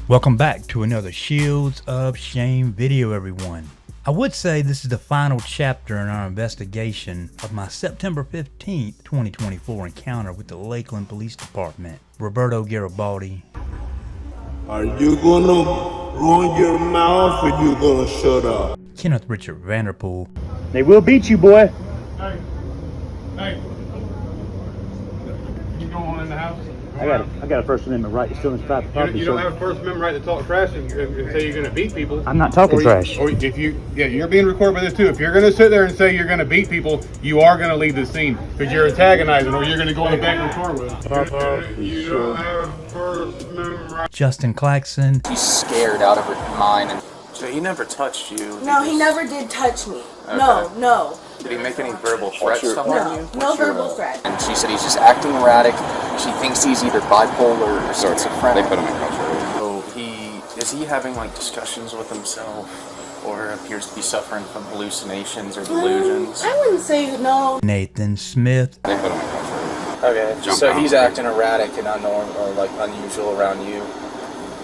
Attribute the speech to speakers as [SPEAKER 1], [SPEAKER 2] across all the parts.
[SPEAKER 1] Welcome back to another Shields of Shame video, everyone. I would say this is the final chapter in our investigation of my September 15th, 2024 encounter with the Lakeland Police Department. Roberto Garibaldi.
[SPEAKER 2] Are you gonna run your mouth or you gonna shut up?
[SPEAKER 1] Kenneth Richard Vanderpool.
[SPEAKER 3] They will beat you, boy.
[SPEAKER 4] Hey. You going on in the house?
[SPEAKER 3] I got a First Amendment right to steal and private property.
[SPEAKER 4] You don't have a First Amendment right to talk trash and say you're going to beat people.
[SPEAKER 3] I'm not talking trash.
[SPEAKER 4] Or if you're being recorded by this too. If you're going to sit there and say you're going to beat people, you are going to leave the scene because you're antagonizing, or you're going to go in the back of the car with them.
[SPEAKER 2] You don't have a First Amendment right.
[SPEAKER 1] Justin Claxton.
[SPEAKER 5] She's scared out of her mind. And so he never touched you?
[SPEAKER 6] No, he never did touch me. Okay. No.
[SPEAKER 5] Did he make any verbal threats to harm you?
[SPEAKER 6] No verbal threat.
[SPEAKER 5] And she said he's just acting erratic. She thinks he's either bipolar or schizophrenic.
[SPEAKER 7] They put him in custody.
[SPEAKER 5] So is he having like discussions with himself, or appears to be suffering from hallucinations or delusions?
[SPEAKER 6] I wouldn't say no.
[SPEAKER 1] Nathan Smith.
[SPEAKER 7] They put him in custody.
[SPEAKER 5] Okay, so he's acting erratic and unnormal or like unusual around you?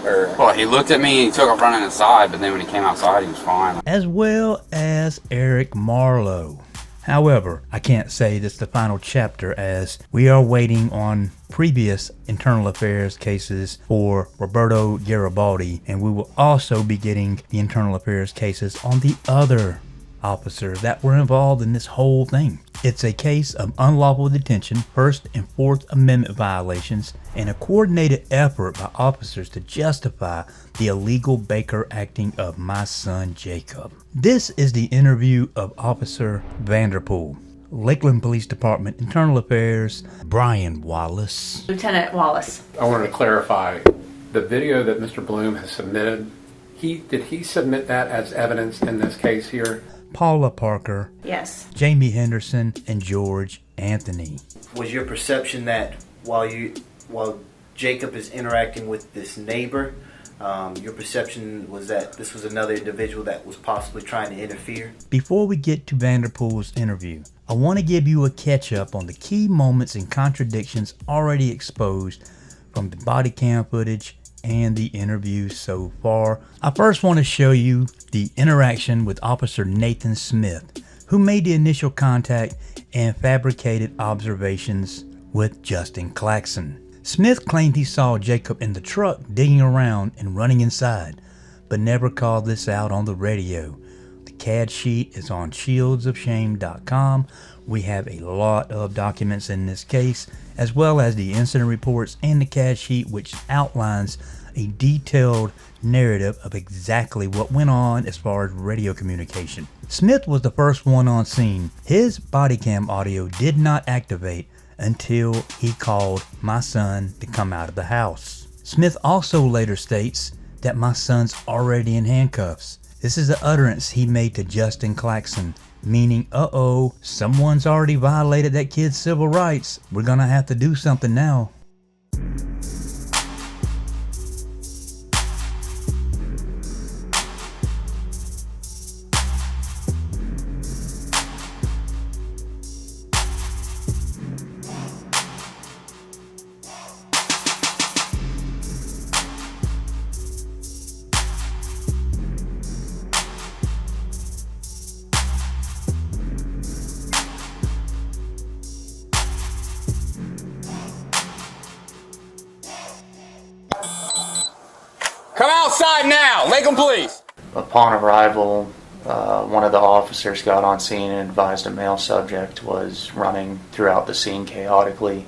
[SPEAKER 5] Or
[SPEAKER 7] Well, he looked at me, he took off running inside, but then when he came outside, he was fine.
[SPEAKER 1] As well as Eric Marlowe. However, I can't say this is the final chapter, as we are waiting on previous internal affairs cases for Roberto Garibaldi, and we will also be getting the internal affairs cases on the other officers that were involved in this whole thing. It's a case of unlawful detention, First and Fourth Amendment violations, and a coordinated effort by officers to justify the illegal Baker acting of my son Jacob. This is the interview of Officer Vanderpool. Lakeland Police Department Internal Affairs, Brian Wallace.
[SPEAKER 8] Lieutenant Wallace.
[SPEAKER 9] I wanted to clarify, the video that Mr. Bloom has submitted, did he submit that as evidence in this case here?
[SPEAKER 1] Paula Parker.
[SPEAKER 8] Yes.
[SPEAKER 1] Jamie Henderson, and George Anthony.
[SPEAKER 10] Was your perception that while Jacob is interacting with this neighbor, your perception was that this was another individual that was possibly trying to interfere?
[SPEAKER 1] Before we get to Vanderpool's interview, I want to give you a catch up on the key moments and contradictions already exposed from the body cam footage and the interview so far. I first want to show you the interaction with Officer Nathan Smith, who made the initial contact and fabricated observations with Justin Claxton. Smith claimed he saw Jacob in the truck digging around and running inside, but never called this out on the radio. The CAD sheet is on shieldsofshame.com. We have a lot of documents in this case, as well as the incident reports and the CAD sheet, which outlines a detailed narrative of exactly what went on as far as radio communication. Smith was the first one on scene. His body cam audio did not activate until he called my son to come out of the house. Smith also later states that my son's already in handcuffs. This is the utterance he made to Justin Claxton, meaning, uh-oh, someone's already violated that kid's civil rights. We're gonna have to do something now.
[SPEAKER 7] Come outside now! Lakeland Police!
[SPEAKER 5] Upon arrival, one of the officers got on scene and advised a male subject was running throughout the scene chaotically.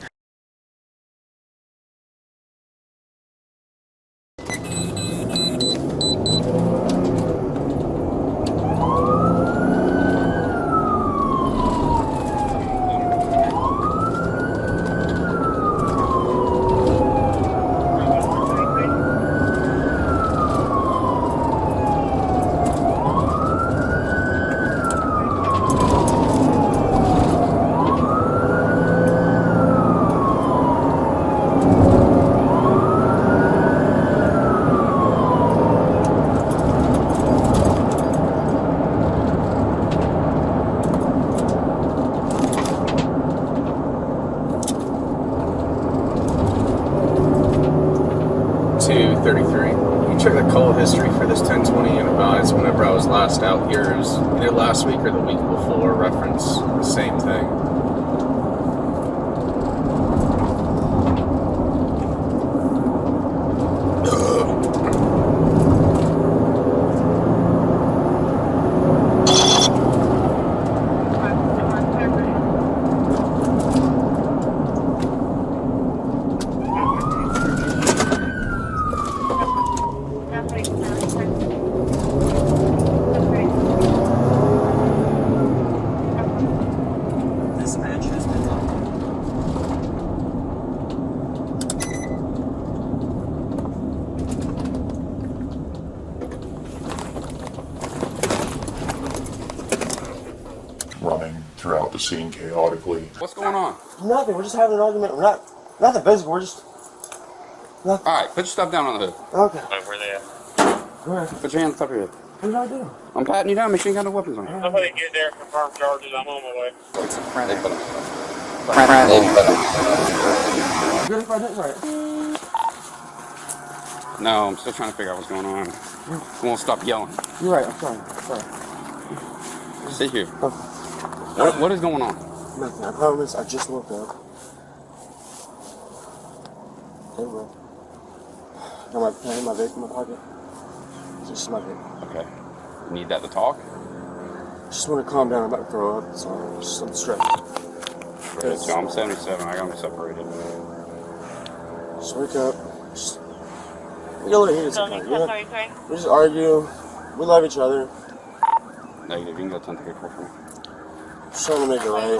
[SPEAKER 5] To 33.
[SPEAKER 8] you check the call history for this 1020 and advise whenever I was last out here is either last week or the week before reference the same thing.
[SPEAKER 11] Running throughout the scene chaotically.
[SPEAKER 7] What's going on?
[SPEAKER 12] Nothing. We're just having an argument. We're nothing physical. We're just nothing.
[SPEAKER 7] All right, put your stuff down on the hood.
[SPEAKER 12] Okay.
[SPEAKER 7] Where they at?
[SPEAKER 12] Where?
[SPEAKER 7] Put your hands on top of your head.
[SPEAKER 12] What did I do?
[SPEAKER 7] I'm patting you down. Make sure you got no weapons on you.
[SPEAKER 4] Somebody get there, confirm charges. I'm on my way.
[SPEAKER 7] They put them.
[SPEAKER 12] Good if I didn't right.
[SPEAKER 7] No, I'm still trying to figure out what's going on. I won't stop yelling.
[SPEAKER 12] You're right. I'm sorry.
[SPEAKER 7] Sit here.
[SPEAKER 12] Okay.
[SPEAKER 7] What is going on?
[SPEAKER 12] Nothing. I promise. I just woke up. Hey, bro. Can I have my vape in my pocket? Just my vape.
[SPEAKER 7] Okay. You need that to talk?
[SPEAKER 12] Just want to calm down. I'm about to throw up. So I'm stressed.
[SPEAKER 7] So I'm 77. I got me separated.
[SPEAKER 12] Just wake up. Just we get a little heated sometimes. We just argue. We love each other.
[SPEAKER 7] Negative. You can go 1034 for me.
[SPEAKER 12] Just trying to make it right.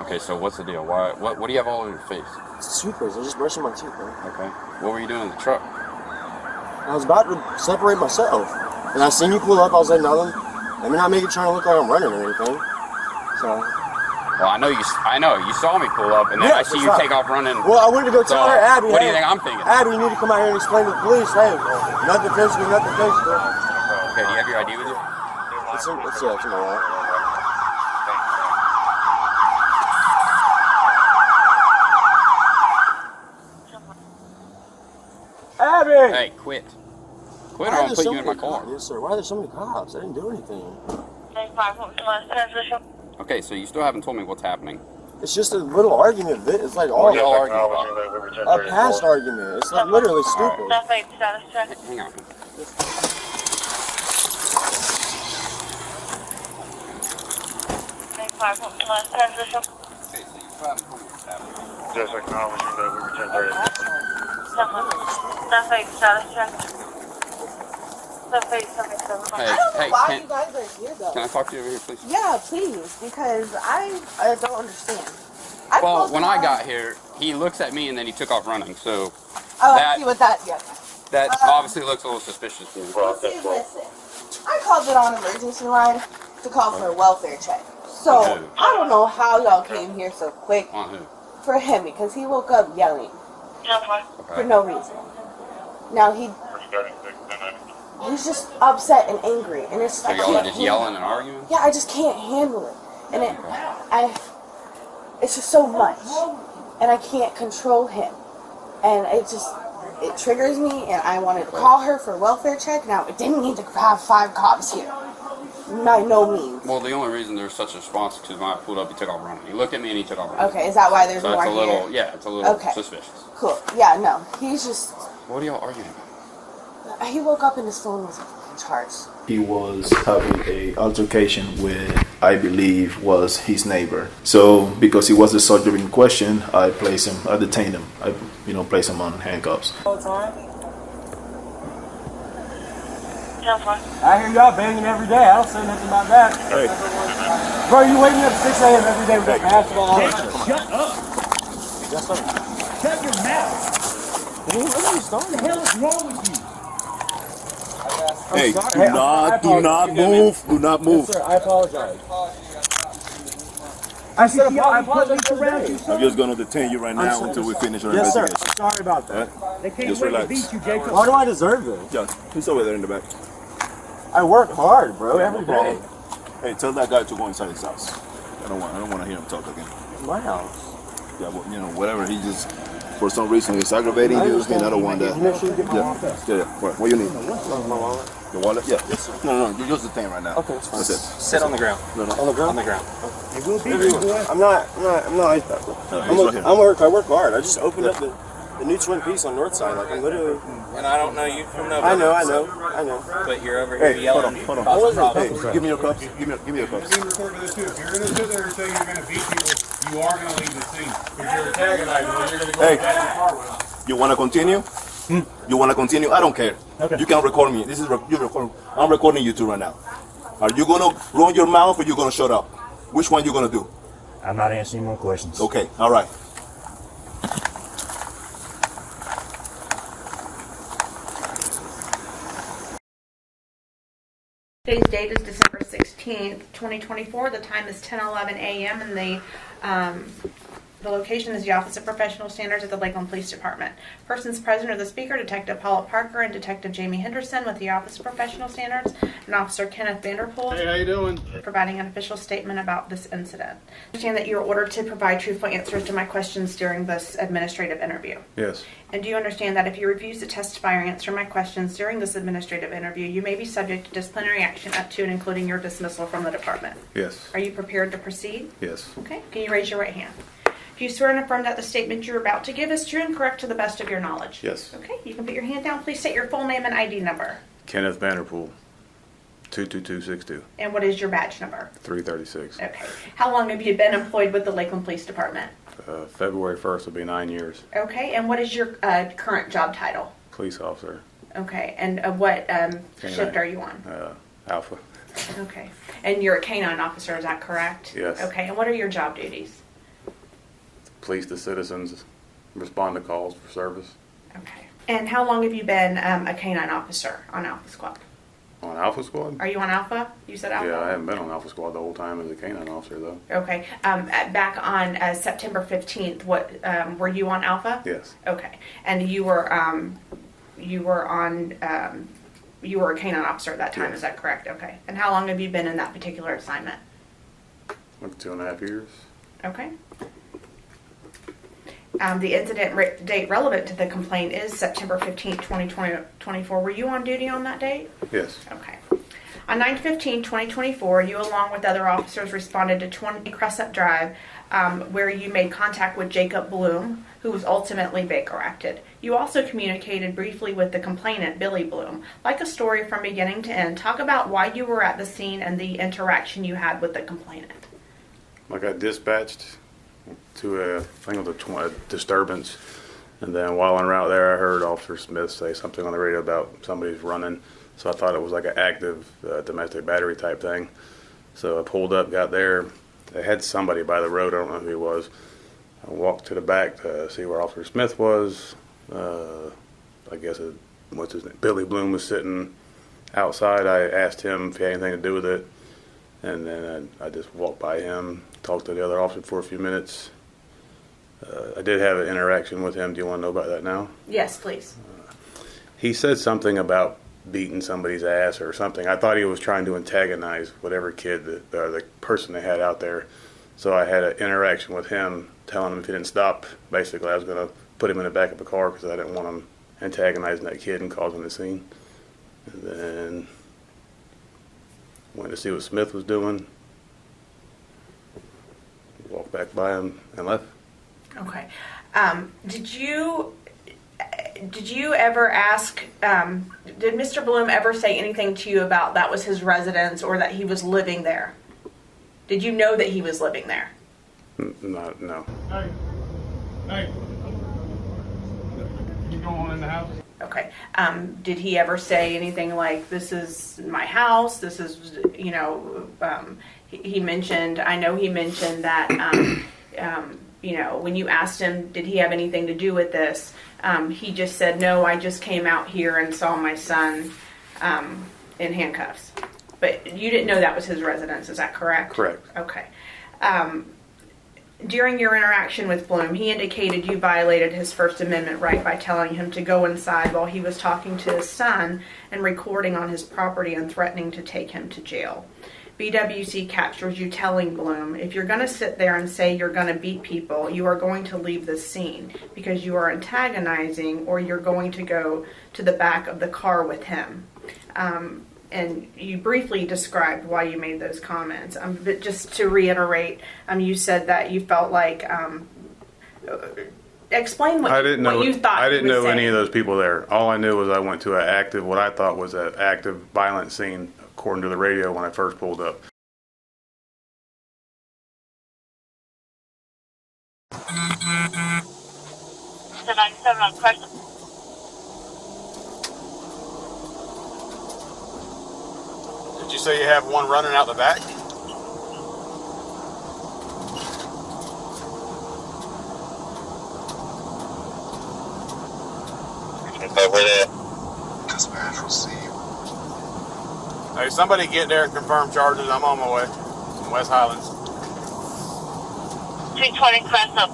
[SPEAKER 7] Okay, so what's the deal? What do you have all over your face?
[SPEAKER 12] It's toothpaste. I'm just brushing my teeth, bro.
[SPEAKER 7] Okay. What were you doing in the truck?
[SPEAKER 12] I was about to separate myself. And I seen you pull up. I was like, nothing. Let me not make it trying to look like I'm running or anything. So.
[SPEAKER 7] Well, I know you saw me pull up, and then I see you take off running.
[SPEAKER 12] Well, I wanted to go tell her, Abby.
[SPEAKER 7] What do you think I'm thinking?
[SPEAKER 12] Abby, you need to come out here and explain to the police. Hey, nothing physical, nothing physical.
[SPEAKER 7] Okay, do you have your ID with you?
[SPEAKER 12] It's in my wallet. Abby!
[SPEAKER 7] Hey, quit. Quit or I'll put you in my car.
[SPEAKER 12] Yes, sir. Why are there so many cops? I didn't do anything.
[SPEAKER 7] Okay, so you still haven't told me what's happening.
[SPEAKER 12] It's just a little argument. It's like all
[SPEAKER 7] arguing
[SPEAKER 12] a past argument. It's like literally stupid.
[SPEAKER 7] Hang on.
[SPEAKER 4] Just acknowledging that we were temporary.
[SPEAKER 7] Hey,
[SPEAKER 6] Why you guys are here though?
[SPEAKER 7] can I talk to you over here, please?
[SPEAKER 6] Yeah, please, because I don't understand.
[SPEAKER 7] Well, when I got here, he looks at me and then he took off running. So
[SPEAKER 6] I see what that. Yeah.
[SPEAKER 7] that obviously looks a little suspicious to me.
[SPEAKER 6] Listen, I called it on emergency line to call for a welfare check. So I don't know how y'all came here so quick.
[SPEAKER 7] On who?
[SPEAKER 6] For him, because he woke up yelling for no reason. Now he's just upset and angry, and it's
[SPEAKER 7] So y'all are just yelling and arguing?
[SPEAKER 6] Yeah, I just can't handle it, and it's just so much, and I can't control him, and it triggers me, and I wanted to call her for a welfare check. Now it didn't need to have 5 cops here. By no means.
[SPEAKER 7] Well, the only reason there's such a response is because when I pulled up, he took off running. He looked at me and he took off running.
[SPEAKER 6] Okay, is that why there's
[SPEAKER 7] so
[SPEAKER 6] more
[SPEAKER 7] it's a little,
[SPEAKER 6] here?
[SPEAKER 7] Yeah, it's a little suspicious.
[SPEAKER 6] Cool. Yeah, no, he's just.
[SPEAKER 7] What are y'all arguing about?
[SPEAKER 6] He woke up and his phone was charged.
[SPEAKER 13] He was having a altercation with, I believe, was his neighbor. So because he was the subject in question, I detained him. I placed him on handcuffs.
[SPEAKER 12] All the time. I hear y'all banging every day. I don't say nothing about that.
[SPEAKER 13] Hey.
[SPEAKER 12] Bro, you waking up 6 a.m. every day with that basketball on.
[SPEAKER 14] Shut up!
[SPEAKER 12] Yes, sir.
[SPEAKER 14] Shut your mouth! What the hell is wrong with you?
[SPEAKER 13] Hey, do not move. Do not move.
[SPEAKER 12] Yes, sir, I apologize.
[SPEAKER 14] I said I apologize around you,
[SPEAKER 13] I'm just going to detain you right now until we finish our investigation.
[SPEAKER 12] Yes, sir. Sorry about that.
[SPEAKER 14] They can't
[SPEAKER 13] Just
[SPEAKER 14] wait
[SPEAKER 13] relax.
[SPEAKER 14] to beat you, Jacob.
[SPEAKER 12] Why do I deserve this?
[SPEAKER 13] Yeah, he's over there in the back.
[SPEAKER 12] I work hard, bro, every day.
[SPEAKER 13] Hey, tell that guy to go inside his house. I don't want to hear him talk again.
[SPEAKER 12] My house.
[SPEAKER 13] Yeah, well, whatever. He just for some reason it's aggravating you, and I don't want that. Yeah. What you need? The wallet? Yeah. No, you use the thing right now. Okay, that's it.
[SPEAKER 10] Sit on the ground.
[SPEAKER 13] No.
[SPEAKER 10] On the ground? On the ground.
[SPEAKER 14] It will be you, boy.
[SPEAKER 12] I'm not like that. I work hard. I just opened up the new Twin Peaks on Northside. Like, I'm literally...
[SPEAKER 10] And I don't know you from nowhere.
[SPEAKER 12] I know.
[SPEAKER 10] But you're over here yelling.
[SPEAKER 13] Hold on. Hey, give me your cups. Give me your cups.
[SPEAKER 4] Being recorded this too. If you're gonna sit there and say you're gonna beat people, you are gonna leave the scene. If you're antagonizing, then you're gonna go back to the car with them.
[SPEAKER 13] You wanna continue? You wanna continue? I don't care.
[SPEAKER 14] Okay.
[SPEAKER 13] You can record me. This is you record. I'm recording you two right now. Are you gonna run your mouth or you gonna shut up? Which one you gonna do?
[SPEAKER 14] I'm not answering more questions.
[SPEAKER 13] Okay. All right.
[SPEAKER 15] Today's date is December 16th, 2024. The time is 10:11 a.m. and the location is the Office of Professional Standards at the Lakeland Police Department. Persons present are the speaker, Detective Paula Parker, and Detective Jamie Henderson with the Office of Professional Standards, and Officer Kenneth Vanderpool.
[SPEAKER 4] Hey, how you doing?
[SPEAKER 15] Providing an official statement about this incident. I understand that you are ordered to provide truthful answers to my questions during this administrative interview.
[SPEAKER 4] Yes.
[SPEAKER 15] And do you understand that if you refuse to testify or answer my questions during this administrative interview, you may be subject to disciplinary action up to and including your dismissal from the department?
[SPEAKER 4] Yes.
[SPEAKER 15] Are you prepared to proceed?
[SPEAKER 4] Yes.
[SPEAKER 15] Okay. Can you raise your right hand? Do you swear and affirm that the statement you're about to give is true and correct to the best of your knowledge?
[SPEAKER 4] Yes.
[SPEAKER 15] Okay. You can put your hand down. Please state your full name and ID number.
[SPEAKER 4] Kenneth Vanderpool, 22262.
[SPEAKER 15] And what is your badge number?
[SPEAKER 4] 336.
[SPEAKER 15] Okay. How long have you been employed with the Lakeland Police Department?
[SPEAKER 4] February 1st will be 9 years.
[SPEAKER 15] Okay. And what is your current job title?
[SPEAKER 4] Police officer.
[SPEAKER 15] Okay. And what shift are you on?
[SPEAKER 4] Alpha.
[SPEAKER 15] Okay. And you're a canine officer, is that correct?
[SPEAKER 4] Yes.
[SPEAKER 15] Okay. And what are your job duties?
[SPEAKER 4] Police the citizens, respond to calls for service.
[SPEAKER 15] Okay. And how long have you been a canine officer on Alpha Squad?
[SPEAKER 4] On Alpha Squad?
[SPEAKER 15] Are you on Alpha? You said Alpha?
[SPEAKER 4] Yeah, I haven't been on Alpha Squad the whole time as a canine officer, though.
[SPEAKER 15] Okay. Back on September 15th, what were you on Alpha?
[SPEAKER 4] Yes.
[SPEAKER 15] Okay. And you were a canine officer at that time,
[SPEAKER 4] Yes.
[SPEAKER 15] is that correct? Okay. And how long have you been in that particular assignment?
[SPEAKER 4] Like 2.5 years.
[SPEAKER 15] Okay. The incident date relevant to the complaint is September 15th, 2024. Were you on duty on that date?
[SPEAKER 4] Yes.
[SPEAKER 15] Okay. On 9/15/2024, you along with other officers responded to 20 Crescent Drive, where you made contact with Jacob Bloom, who was ultimately Baker-acted. You also communicated briefly with the complainant, Billy Bloom. Like a story from beginning to end, talk about why you were at the scene and the interaction you had with the complainant.
[SPEAKER 4] I got dispatched to a disturbance, and then while en route there, I heard Officer Smith say something on the radio about somebody's running. So I thought it was like an active domestic battery type thing. So I pulled up, got there. They had somebody by the road. I don't know who he was. I walked to the back to see where Officer Smith was. I guess what's his name? Billy Bloom was sitting outside. I asked him if he had anything to do with it, and then I just walked by him, talked to the other officer for a few minutes. I did have an interaction with him. Do you want to know about that now?
[SPEAKER 15] Yes, please.
[SPEAKER 4] He said something about beating somebody's ass or something. I thought he was trying to antagonize whatever kid, the person they had out there. So I had an interaction with him, telling him if he didn't stop, basically I was going to put him in the back of the car because I didn't want him antagonizing that kid and causing the scene. And then went to see what Smith was doing. Walked back by him and left.
[SPEAKER 15] Okay. Did you ever ask, did Mr. Bloom ever say anything to you about that was his residence or that he was living there? Did you know that he was living there?
[SPEAKER 4] No. Hey. You going in the house?
[SPEAKER 15] Okay. Did he ever say anything like, this is my house, this is, he mentioned, I know he mentioned that, when you asked him, did he have anything to do with this? He just said, no, I just came out here and saw my son in handcuffs. But you didn't know that was his residence, is that correct?
[SPEAKER 4] Correct.
[SPEAKER 15] Okay. During your interaction with Bloom, he indicated you violated his First Amendment right by telling him to go inside while he was talking to his son and recording on his property and threatening to take him to jail. BWC captures you telling Bloom, if you're going to sit there and say you're going to beat people, you are going to leave the scene because you are antagonizing, or you're going to go to the back of the car with him. And you briefly described why you made those comments. But just to reiterate, you said that you felt like, explain what you thought.
[SPEAKER 4] I didn't
[SPEAKER 15] he was
[SPEAKER 4] know any
[SPEAKER 15] saying.
[SPEAKER 4] of those people there. All I knew was I went to what I thought was an active violent scene, according to the radio when I first pulled up.
[SPEAKER 16] The 97 on Crescent.
[SPEAKER 4] Did you say you have one running out the back?
[SPEAKER 16] Okay, where they at?
[SPEAKER 11] Dispatch received.
[SPEAKER 4] Hey, somebody get there and confirm charges. I'm on my way from West Highlands.
[SPEAKER 16] 220 Crescent.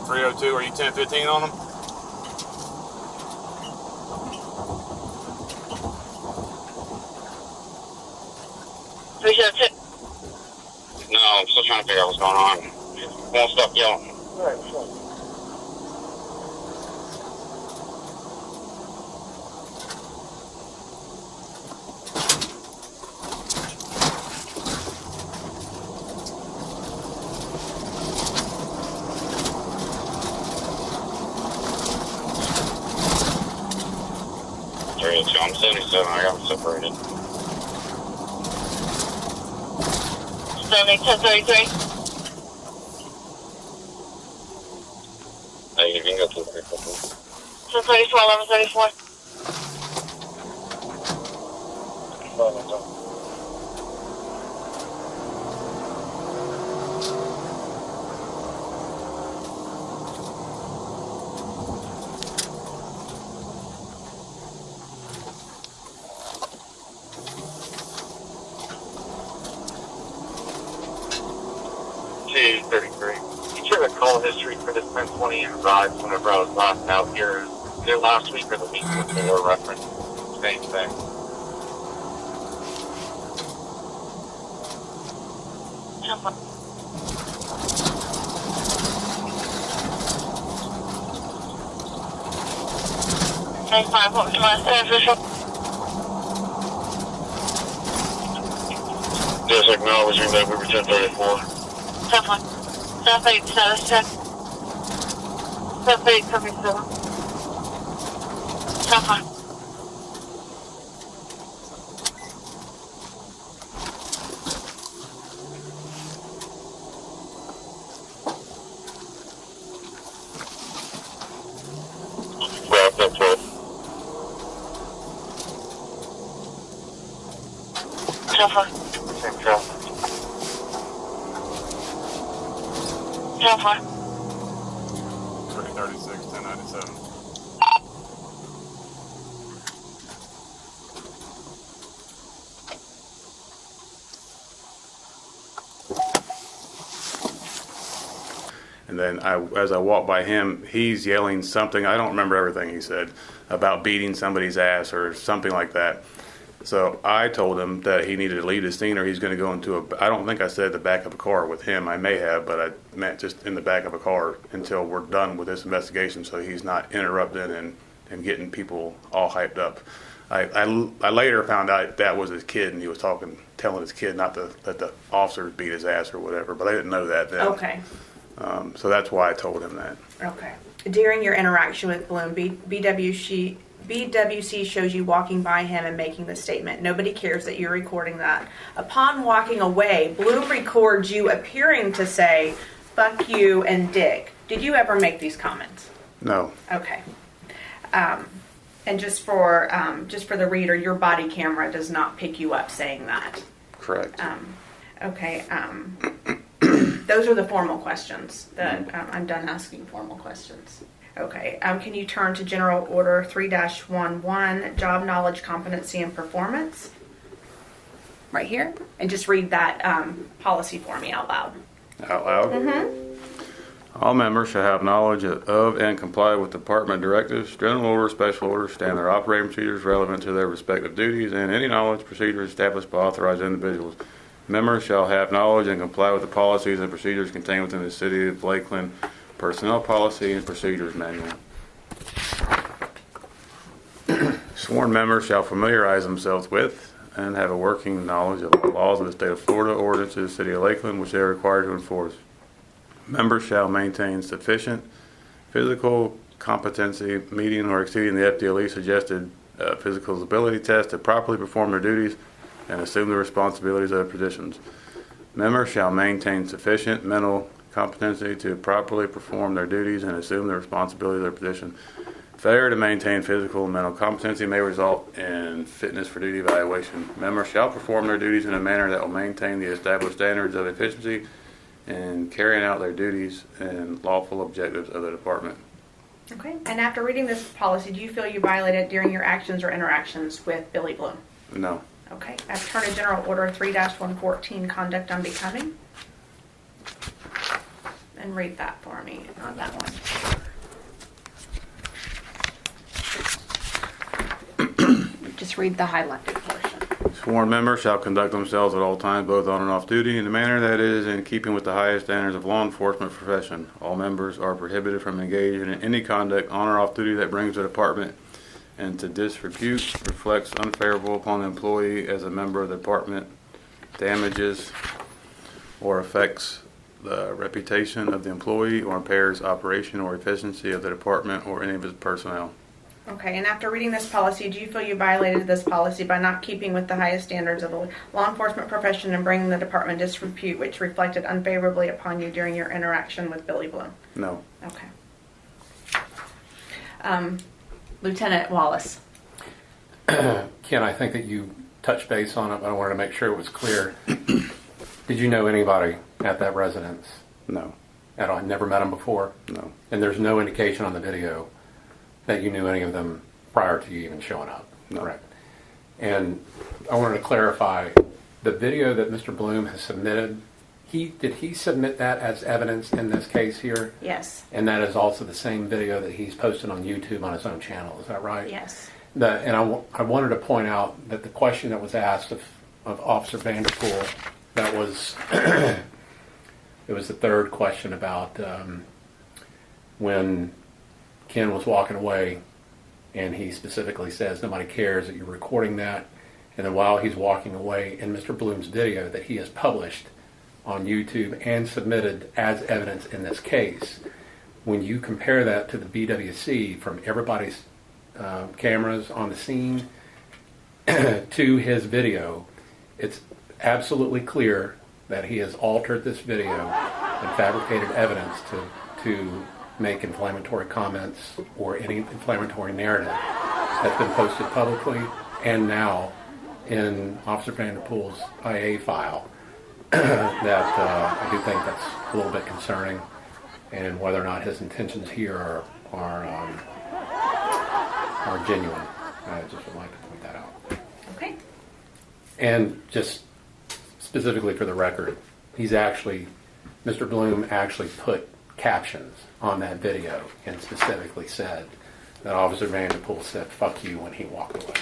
[SPEAKER 4] 302, are you 1015 on them?
[SPEAKER 16] No, I'm still trying to figure out what's going on. Won't stop yelling. Right, sure. I'm 77, I got them separated. 1033. You can go to the 1034, 1134. You should have call history for this 1020 and rides whenever I was last out here. Either last week or the week before reference. Same thing. What was your last name, official? Just acknowledging that we were 1034. 10-1. 7-8 status check. 7-8 77. 10-1. Well, that's right. 10-1. Same traffic. 10-4.
[SPEAKER 4] 336, 1097. And then as I walk by him, he's yelling something. I don't remember everything he said about beating somebody's ass or something like that. So I told him that he needed to leave the scene or he's going to go into I don't think I said the back of a car with him. I may have, but I meant just in the back of a car until we're done with this investigation so he's not interrupting and getting people all hyped up. I later found out that was his kid and he was telling his kid not to let the officers beat his ass or whatever, but I didn't know that then.
[SPEAKER 15] Okay.
[SPEAKER 4] So that's why I told him that.
[SPEAKER 15] Okay. During your interaction with Bloom, BWC shows you walking by him and making the statement. Nobody cares that you're recording that. Upon walking away, Bloom records you appearing to say, "Fuck you" and "Dick." Did you ever make these comments?
[SPEAKER 4] No.
[SPEAKER 15] Okay. And just for the reader, your body camera does not pick you up saying that.
[SPEAKER 4] Correct.
[SPEAKER 15] Okay. Those are the formal questions that I'm done asking formal questions. Okay. Can you turn to General Order 3-11, Job Knowledge, Competency, and Performance? Right here. And just read that policy for me out loud.
[SPEAKER 4] Out loud?
[SPEAKER 15] Mm-hmm.
[SPEAKER 4] All members shall have knowledge of and comply with department directives, general orders, special orders, standard operating procedures relevant to their respective duties, and any knowledge procedures established by authorized individuals. Members shall have knowledge and comply with the policies and procedures contained within the City of Lakeland Personnel Policy and Procedures Manual. Sworn members shall familiarize themselves with and have a working knowledge of the laws of the state of Florida, ordinances of the City of Lakeland, which they are required to enforce. Members shall maintain sufficient physical competency, meeting or exceeding the FDLE suggested physical ability test to properly perform their duties and assume the responsibilities of their positions. Members shall maintain sufficient mental competency to properly perform their duties and assume the responsibility of their position. Failure to maintain physical and mental competency may result in fitness for duty evaluation. Members shall perform their duties in a manner that will maintain the established standards of efficiency in carrying out their duties and lawful objectives of the department.
[SPEAKER 15] Okay. And after reading this policy, do you feel you violated during your actions or interactions with Billy Bloom?
[SPEAKER 4] No.
[SPEAKER 15] Okay. Attorney General Order 3-114, conduct unbecoming. And read that for me on that one. Just read the highlighted portion.
[SPEAKER 4] Sworn members shall conduct themselves at all times, both on and off duty, in a manner that is in keeping with the highest standards of law enforcement profession. All members are prohibited from engaging in any conduct on or off duty that brings the department into disrepute, reflects unfavorable upon the employee as a member of the department, damages or affects the reputation of the employee, or impairs operation or efficiency of the department or any of its personnel.
[SPEAKER 15] Okay, and after reading this policy, do you feel you violated this policy by not keeping with the highest standards of the law enforcement profession and bringing the department disrepute, which reflected unfavorably upon you during your interaction with Billy Bloom?
[SPEAKER 4] No.
[SPEAKER 15] Okay. Lieutenant Wallace.
[SPEAKER 9] Ken, I think that you touched base on it, but I wanted to make sure it was clear. Did you know anybody at that residence?
[SPEAKER 4] No.
[SPEAKER 9] At all? Never met them before?
[SPEAKER 4] No.
[SPEAKER 9] And there's no indication on the video that you knew any of them prior to you even showing up?
[SPEAKER 4] No.
[SPEAKER 9] Correct. And I wanted to clarify, the video that Mr. Bloom has submitted, did he submit that as evidence in this case here?
[SPEAKER 15] Yes.
[SPEAKER 9] And that is also the same video that he's posted on YouTube on his own channel, is that right?
[SPEAKER 15] Yes.
[SPEAKER 9] And I wanted to point out that the question that was asked of Officer Vanderpool, that was, it was the third question about when Ken was walking away, and he specifically says nobody cares that you're recording that. And then while he's walking away, in Mr. Bloom's video that he has published on YouTube and submitted as evidence in this case, when you compare that to the BWC from everybody's cameras on the scene to his video, it's absolutely clear that he has altered this video and fabricated evidence to make inflammatory comments or any inflammatory narrative that's been posted publicly and now in Officer Vanderpool's IA file. That I do think that's a little bit concerning, and whether or not his intentions here are genuine. I just would like to point that out.
[SPEAKER 15] Okay.
[SPEAKER 9] And just specifically for the record, Mr. Bloom actually put captions on that video and specifically said that Officer Vanderpool said "fuck you" when he walked away.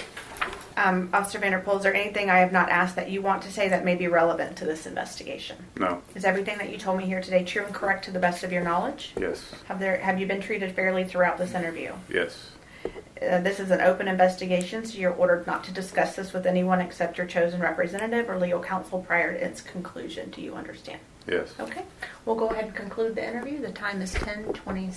[SPEAKER 15] Officer Vanderpool, is there anything I have not asked that you want to say that may be relevant to this investigation?
[SPEAKER 4] No.
[SPEAKER 15] Is everything that you told me here today true and correct to the best of your knowledge?
[SPEAKER 4] Yes.
[SPEAKER 15] Have you been treated fairly throughout this interview?
[SPEAKER 4] Yes.
[SPEAKER 15] This is an open investigation, so you're ordered not to discuss this with anyone except your chosen representative or legal counsel prior to its conclusion. Do you understand?
[SPEAKER 4] Yes.
[SPEAKER 15] Okay. We'll go ahead and conclude the interview. The time is 10:20.